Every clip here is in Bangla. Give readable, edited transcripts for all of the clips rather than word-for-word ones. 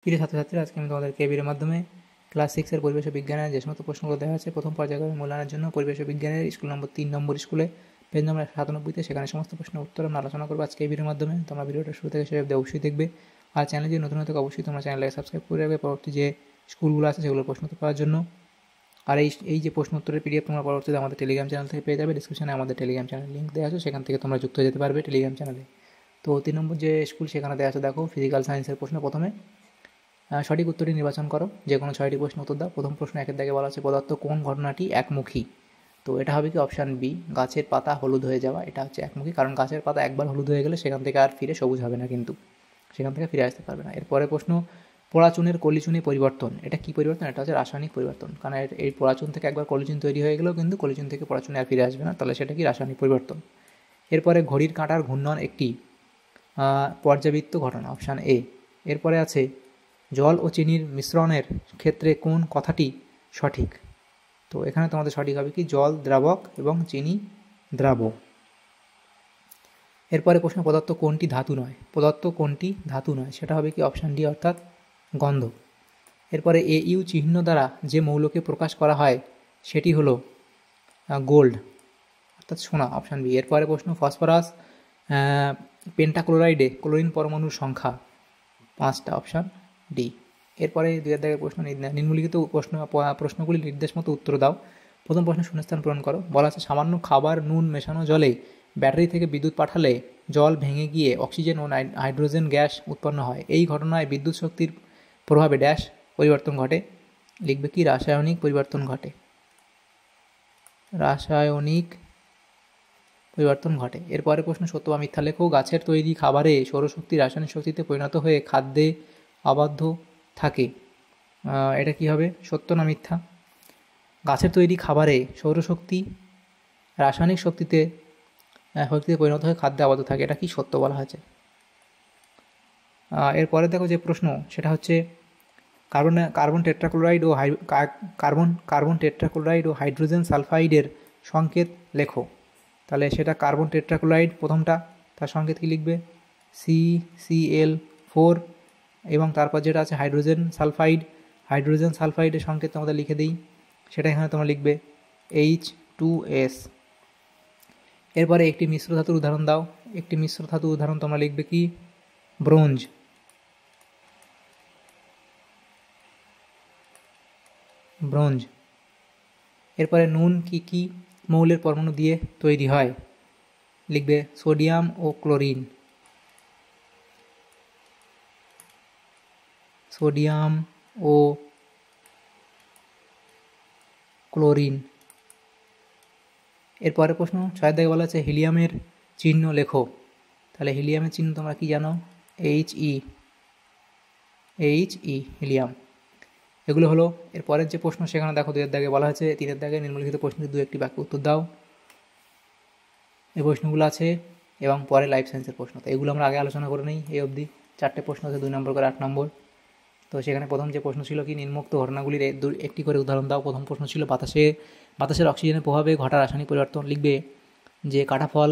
প্রিয় ছাত্রছাত্রীরা, আজকে আমি তোমাদের কেবির মাধ্যমে ক্লাস 6 এর পরিবেশ বিজ্ঞানের যে সমস্ত প্রশ্নগুলো দেওয়া আছে প্রথম পর্যায়ক্রমে মূল্যায়নের জন্য পরিবেশ বিজ্ঞানের স্কুল নম্বর 3 নম্বর স্কুলে পেজ নম্বর 97তে সেখানে সমস্ত প্রশ্নের উত্তর আমরা আলোচনা করবো আজকে এই ভিডিওর মাধ্যমে। তোমরা ভিডিওটা শুরু থেকে শেষ অবধি অবশ্যই দেখবে। আর চ্যানেলে যদি নতুন হতে অবশ্যই তোমরা চ্যানেলটাকে সাবস্ক্রাইব করে রাখবে পরবর্তী যে স্কুলগুলো আছে সেগুলোর প্রশ্ন উত্তর পাওয়ার জন্য। আর এই যে প্রশ্ন উত্তরের পিডিএফ তোমরা পরবর্তীতে আমাদের টেলিগ্রাম চ্যানেল থেকে পেয়ে যাবে। ডিসক্রিপশনে আমাদের টেলিগ্রাম চ্যানেল লিঙ্ক দেওয়া আছে, সেখান থেকে তোমরা যুক্ত হয়ে যেতে পারবে টেলিগ্রাম চ্যানেলে। তো 3 নম্বর যে স্কুল সেখানে দেওয়া আছে, দেখো ফিজিক্যাল সায়েন্সের প্রশ্ন। প্রথমে সঠিক উত্তরটি নির্বাচন করো, যে কোনো 6টি প্রশ্ন উত্তর দাও। প্রথম প্রশ্ন 1 দাগে বলা আছে পদার্থ কোন ঘটনাটি একমুখী। তো এটা হবে কি অপশান বি, গাছের পাতা হলুদ হয়ে যাওয়া। এটা হচ্ছে একমুখী, কারণ গাছের পাতা একবার হলুদ হয়ে গেলে সেখান থেকে আর ফিরে সবুজ হবে না, কিন্তু সেখান থেকে ফিরে আসতে পারবে না। এরপরে প্রশ্ন পোড়াচুনের কলিচুনে পরিবর্তন। এটা কি পরিবর্তন? এটা হচ্ছে রাসায়নিক পরিবর্তন, কারণ এই পোড়াচুন থেকে একবার কলিচুন তৈরি হয়ে গেলেও কিন্তু কলিচুন থেকে পোড়াচুনে আর ফিরে আসবে না, তাহলে সেটা কি রাসায়নিক পরিবর্তন। এরপরে ঘড়ির কাঁটার ঘূর্ণন একটি পর্যাবৃত্ত ঘটনা, অপশান এ। এরপরে আছে জল ও চিনির মিশ্রণের ক্ষেত্রে কোন কথাটি সঠিক। তো এখানে তোমাদের সঠিক হবে কি জল দ্রাবক এবং চিনি দ্রাবক। এরপরে প্রশ্ন পদার্থ কোনটি ধাতু নয়। পদার্থ কোনটি ধাতু নয়, সেটা হবে কি অপশান ডি, অর্থাৎ গন্ধ। এরপরে AU চিহ্ন দ্বারা যে মৌলকে প্রকাশ করা হয় সেটি হলো গোল্ড, অর্থাৎ সোনা, অপশান বি। এরপরে প্রশ্ন ফসফরাস পেন্টাক্লোরাইডে ক্লোরিন পরমাণুর সংখ্যা 5টা, অপশান ডি। এরপরে 2 দাগের প্রশ্ন নিম্নলিখিত প্রশ্নগুলির নির্দেশ মতো উত্তর দাও। প্রথম প্রশ্ন শূন্যস্থান পূরণ করো। বলা আছে সামান্য খাবার নুন মেশানো জলে ব্যাটারি থেকে বিদ্যুৎ পাঠালে জল ভেঙে গিয়ে অক্সিজেন ও হাইড্রোজেন গ্যাস উৎপন্ন হয়। এই ঘটনায় বিদ্যুৎ শক্তির প্রভাবে ড্যাশ পরিবর্তন ঘটে। লিখবে কি রাসায়নিক পরিবর্তন ঘটে, রাসায়নিক পরিবর্তন ঘটে। এরপরে প্রশ্ন সত্য বা মিথ্যা লেখো। গাছের তৈরি খাবারে সৌরশক্তি রাসায়নিক শক্তিতে পরিণত হয়ে খাদ্যে আবদ্ধ থাকে। এটা কি হবে, সত্য না মিথ্যা? গাছের তৈরি খাবারে সৌরশক্তি রাসায়নিক শক্তিতে পরিণত হয়ে খাদ্যে আবদ্ধ থাকে, এটা কি সত্য বলা হয়েছে। এরপরে দেখো যে প্রশ্ন সেটা হচ্ছে কার্বন টেট্রাক্লোরাইড ও হাইড্রোজেন সালফাইডের সংকেত লেখো। তাহলে সেটা কার্বন টেট্রাক্লোরাইড প্রথমটা, তার সংকেত কী লিখবে CCl4, এবং তারপর যেটা আছে হাইড্রোজেন সালফাইডের সংকেত তোমাদের লিখে দিই, সেটা এখানে তোমরা লিখবে H2S। এরপরে একটি মিশ্র ধাতুর উদাহরণ দাও। একটি মিশ্র ধাতুর উদাহরণ তোমরা লিখবে কি ব্রোঞ্জ। এরপরে নুন কি মৌলের পরমাণু দিয়ে তৈরি হয়, লিখবে সোডিয়াম ও ক্লোরিন। সোডিয়াম ও ক্লোরিন। এরপরে প্রশ্ন 6 দাগে বলা আছে হিলিয়ামের চিহ্ন লেখো। তাহলে হিলিয়ামের চিহ্ন তোমরা কি জানো, HE, হিলিয়াম। এগুলো হলো। এরপরের যে প্রশ্ন সেখানে দেখো 2 দাগে বলা হয়েছে 3 দাগে নিম্নলিখিত প্রশ্নের 2-1টি বাক্য উত্তর দাও। এই প্রশ্নগুলো আছে এবং পরে লাইফ সায়েন্সের প্রশ্ন, তো এগুলো আমরা আগে আলোচনা করে নিই। এই অবধি 4টে প্রশ্ন আছে, 2 নম্বর করে 8 নম্বর। তো সেখানে প্রথম যে প্রশ্ন ছিল কি নিম্নোক্ত ঘটনাগুলির একটি করে উদাহরণ দাও। প্রথম প্রশ্ন ছিল বাতাসের অক্সিজেনের প্রভাবে ঘটা রাসায়নিক পরিবর্তন। লিখবে যে কাটা ফল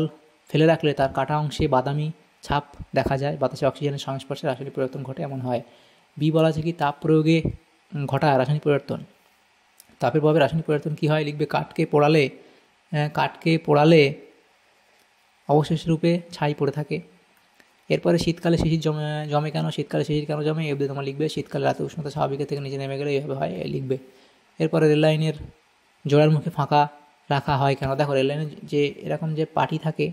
ফেলে রাখলে তার কাটা অংশে বাদামি ছাপ দেখা যায়, বাতাসে অক্সিজেনের সংস্পর্শে রাসায়নিক পরিবর্তন ঘটে, এমন হয়। বি বলা আছে কি তাপ প্রয়োগে ঘটা রাসায়নিক পরিবর্তন। তাপের প্রভাবে রাসায়নিক পরিবর্তন কী হয়, লিখবে কাঠকে পোড়ালে অবশেষ রূপে ছাই পড়ে থাকে। এরপরে শীতকালে শিশির জমে কেন, শীতকালে শিশির কেন জমে, এই অবধি তোমরা লিখবে। শীতকালে রাতে উষ্ণতা স্বাভাবিকের থেকে নিচে নেমে গেলে এইভাবে হয়, লিখবে। এরপরে রেললাইনের জোড়ার মুখে ফাঁকা রাখা হয় কেন। দেখো রেললাইনের যে এরকম যে পাটি থাকে,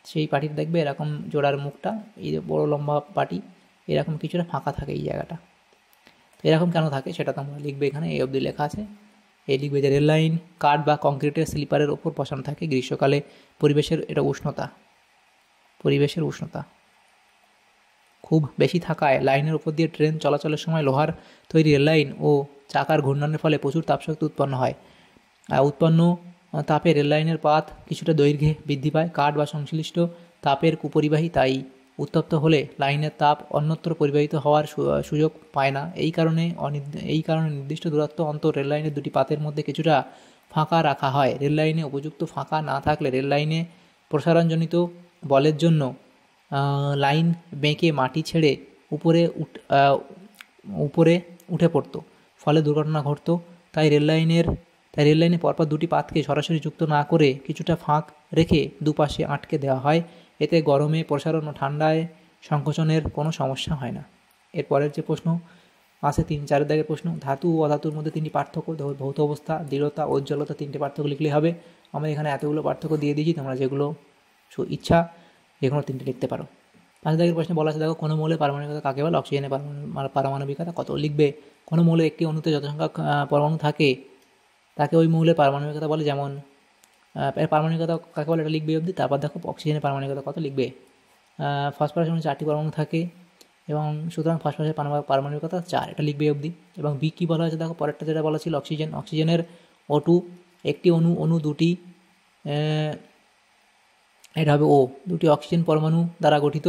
সেই পাটিটা দেখবে এরকম জোড়ার মুখটা, এই যে বড়ো লম্বা পাটি, এরকম কিছুটা ফাঁকা থাকে এই জায়গাটা। তো এরকম কেন থাকে সেটা তোমরা লিখবে এখানে, এই অবধি লেখা আছে। এই লিখবে যে রেললাইন কাঠ বা কংক্রিটের স্লিপারের ওপর বসানো থাকে। গ্রীষ্মকালে পরিবেশের উষ্ণতা খুব বেশি থাকায় লাইনের উপর দিয়ে ট্রেন চলাচলের সময় লোহার তৈরি রেললাইন ও চাকার ঘূর্ণনের ফলে প্রচুর তাপশক্তি উৎপন্ন হয়। উৎপন্ন তাপে রেললাইনের পাত কিছুটা দৈর্ঘ্যে বৃদ্ধি পায়। কাঠ বা সংশ্লিষ্ট তাপের কুপরিবাহী, তাই উত্তপ্ত হলে লাইনের তাপ অন্যত্র পরিবাহিত হওয়ার সুযোগ পায় না। এই কারণে নির্দিষ্ট দূরত্ব অন্তর রেললাইনের দুটি পাতের মধ্যে কিছুটা ফাঁকা রাখা হয়। রেললাইনে উপযুক্ত ফাঁকা না থাকলে রেললাইনে প্রসারণজনিত বলের জন্য লাইন বেঁকে মাটি ছেড়ে উপরে উপরে উঠে পড়তো, ফলে দুর্ঘটনা ঘটতো। তাই রেললাইনে পরপর দুটি পাতকে সরাসরি যুক্ত না করে কিছুটা ফাঁক রেখে দুপাশে আটকে দেওয়া হয়। এতে গরমে প্রসারণ ও ঠান্ডায় সংকোচনের কোনো সমস্যা হয় না। এরপরের যে প্রশ্ন আছে 3-4 দাগের প্রশ্ন, ধাতু ও অধাতুর মধ্যে 3টি পার্থক্য, ভৌত অবস্থা, দৃঢ়তা, উজ্জ্বলতা, 3টে পার্থক্য লিখলেই হবে। আমরা এখানে এতগুলো পার্থক্য দিয়ে দিয়েছি, তোমরা যেগুলো ইচ্ছা যে কোনো 3টে লিখতে পারো। 5 দাগের প্রশ্নে বলা আছে, দেখো কোনো মৌলের পারমাণবিকতা কাকে বলে, অক্সিজেনের পারমাণবিকতা কত লিখবে। কোনো মৌলের একটি অণুতে যত সংখ্যক পরমাণু থাকে তাকে ওই মৌলের পারমাণবিকতা বলে। যেমন এর পারমাণবিকতা কাকে বলে এটা লিখবে অবধি। তারপর দেখো অক্সিজেনের পারমাণবিকতা কত লিখবে। ফসফরাস অণু 4টি পরমাণু থাকে এবং সুতরাং ফসফরাসের পারমাণবিকতা 4, এটা লিখবে অবধি। এবং বি কী বলা হয়েছে দেখো, পরেরটা যেটা বলা ছিল অক্সিজেনের O2 একটি অণু দুটি, এটা হবে ও, দুটি অক্সিজেন পরমাণু দ্বারা গঠিত।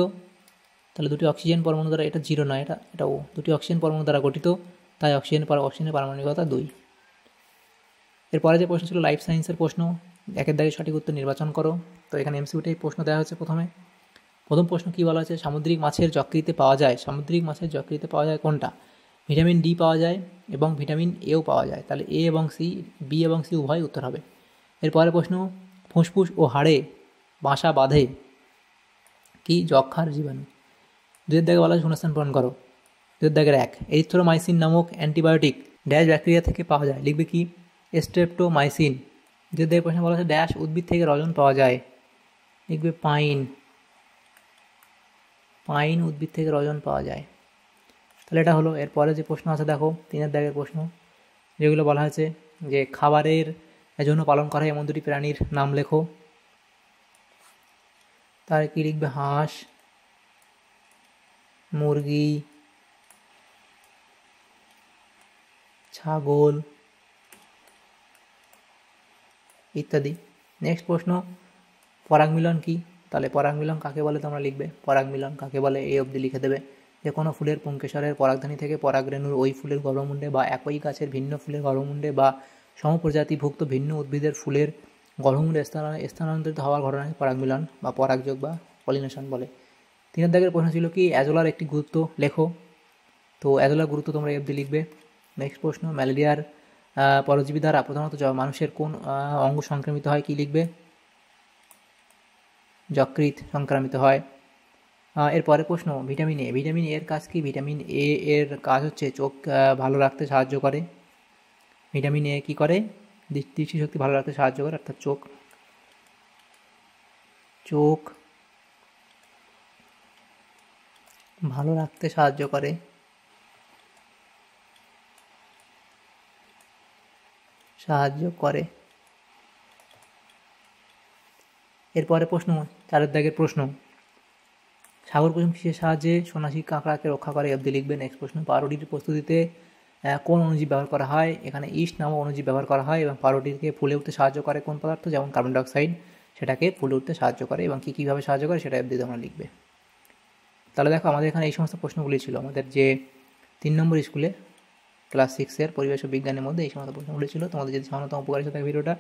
তাহলে দুটি অক্সিজেন পরমাণু দ্বারা, এটা 0 নয়, এটা ও, দুটি অক্সিজেন পরমাণু দ্বারা গঠিত, তাই অক্সিজেনের পারমাণবিকতা 2। এরপরে যে প্রশ্ন ছিল লাইফ সায়েন্সের প্রশ্ন, 1 দাগে সঠিক উত্তর নির্বাচন করো। তো এখানে এমসিকিউটাই প্রশ্ন দেওয়া হচ্ছে। প্রথম প্রশ্ন কী বলা আছে, সামুদ্রিক মাছের যকৃতে পাওয়া যায় কোনটা? ভিটামিন ডি পাওয়া যায় এবং ভিটামিন এও পাওয়া যায়। তাহলে এ এবং সি, বি এবং সি উভয় উত্তর হবে। এরপরে প্রশ্ন, ফুসফুস ও হাড়ে বাসা বাঁধে কি? যক্ষার জীবাণু। 2 দাগে বলা আছে শূন্যস্থান পূরণ করো। 2 দাগের 1, এরিথ্রোমাইসিন নামক অ্যান্টিবায়োটিক ড্যাশ ব্যাকটেরিয়া থেকে পাওয়া যায়, লিখবে কি? স্ট্রেপ্টোমাইসিন। 2 দাগের প্রশ্ন বলা আছে ড্যাশ উদ্ভিদ থেকে রজন পাওয়া যায়, লিখবে পাইন উদ্ভিদ থেকে রজন পাওয়া যায়। তাহলে এটা হলো। এরপরে যে প্রশ্ন আছে দেখো 3 দাগের প্রশ্ন, যেগুলো বলা হয়েছে যে খাবারের জন্য পালন করা হয় এমন 2টি প্রাণীর নাম লেখো। তার কি লিখবে? হাঁস, মুরগি, ছাগল ইত্যাদি। নেক্সট প্রশ্ন, পরাগ মিলন কি? তাহলে পরাগ মিলন কাকে বলে তোমরা লিখবে। পরাগ মিলন কাকে বলে এই অবধি লিখে দেবে। যে কোনো ফুলের পুংকেশরের পরাগধানী থেকে পরাগরেণুর ওই ফুলের গর্ভমুণ্ডে বা একই গাছের ভিন্ন ফুলের গর্ভমুণ্ডে বা সমপ্রজাতিভুক্ত ভিন্ন উদ্ভিদের ফুলের গর্ভমুণ্ডে স্থানান্তরিত হওয়ার ঘটনাকে পরাগ মিলন বা পরাগযোগ বা পলিনেশন বলে। 3 দাগের প্রশ্ন ছিল কি? অ্যাজোলার একটি গুরুত্ব লেখো। তো অ্যাজোলার গুরুত্ব তোমরা এই অবধি লিখবে। নেক্সট প্রশ্ন, ম্যালেরিয়ার পরজীবী দ্বারা প্রধানত মানুষের কোন অঙ্গ সংক্রামিত হয়, কি লিখবে? যকৃৎ সংক্রামিত হয়। এরপরে প্রশ্ন, ভিটামিন এ এর কাজ কি? ভিটামিন এ এর কাজ হচ্ছে চোখ ভালো রাখতে সাহায্য করে। ভিটামিন এ কী করে? দৃষ্টিশক্তি ভালো রাখতে সাহায্য করে, অর্থাৎ চোখ ভালো রাখতে সাহায্য করে। এরপরে প্রশ্ন 4 দাগের প্রশ্ন, সাগর কুসুম কিসের সাহায্যে সন্ন্যাসী কাঁকড়াকে রক্ষা করে অবধি লিখবে। নেক্সট প্রশ্ন, পাউরুটির প্রস্তুতিতে কোন অণুজীব ব্যবহার করা হয়? এখানে ইস্ট নামক অণুজীব ব্যবহার করা হয়। এবং পাউরুটিকে ফুলে উঠতে সাহায্য করে কোন পদার্থ? যেমন কার্বন ডাইঅক্সাইড, সেটাকে ফুলে উঠতে সাহায্য করে। এবং কীভাবে সাহায্য করে সেটা অবধি তোমরা লিখবে। তাহলে দেখো আমাদের এখানে এই সমস্ত প্রশ্নগুলি ছিল। আমাদের যে 3 নম্বর স্কুলে ক্লাস 6-এর পরিবেশ ও বিজ্ঞানের মধ্যে এই সমস্ত প্রশ্নগুলি ছিল। তোমাদের যদি সামান্যতম উপকার এসে থাকে ভিডিওটা,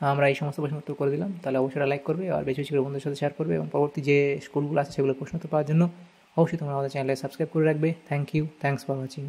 আমরা এই সমস্ত প্রশ্ন উত্তর করে দিলাম, তাহলে অবশ্যই লাইক করবে আর বেশি বেশি করে বন্ধুদের সাথে শেয়ার করবে। এবং পরবর্তী যে স্কুলগুলো আছে সেগুলো প্রশ্ন উত্তর পাওয়ার জন্য অবশ্যই তোমরা আমাদের চ্যানেলে সাবস্ক্রাইব করে রাখবে। Thanks for watching.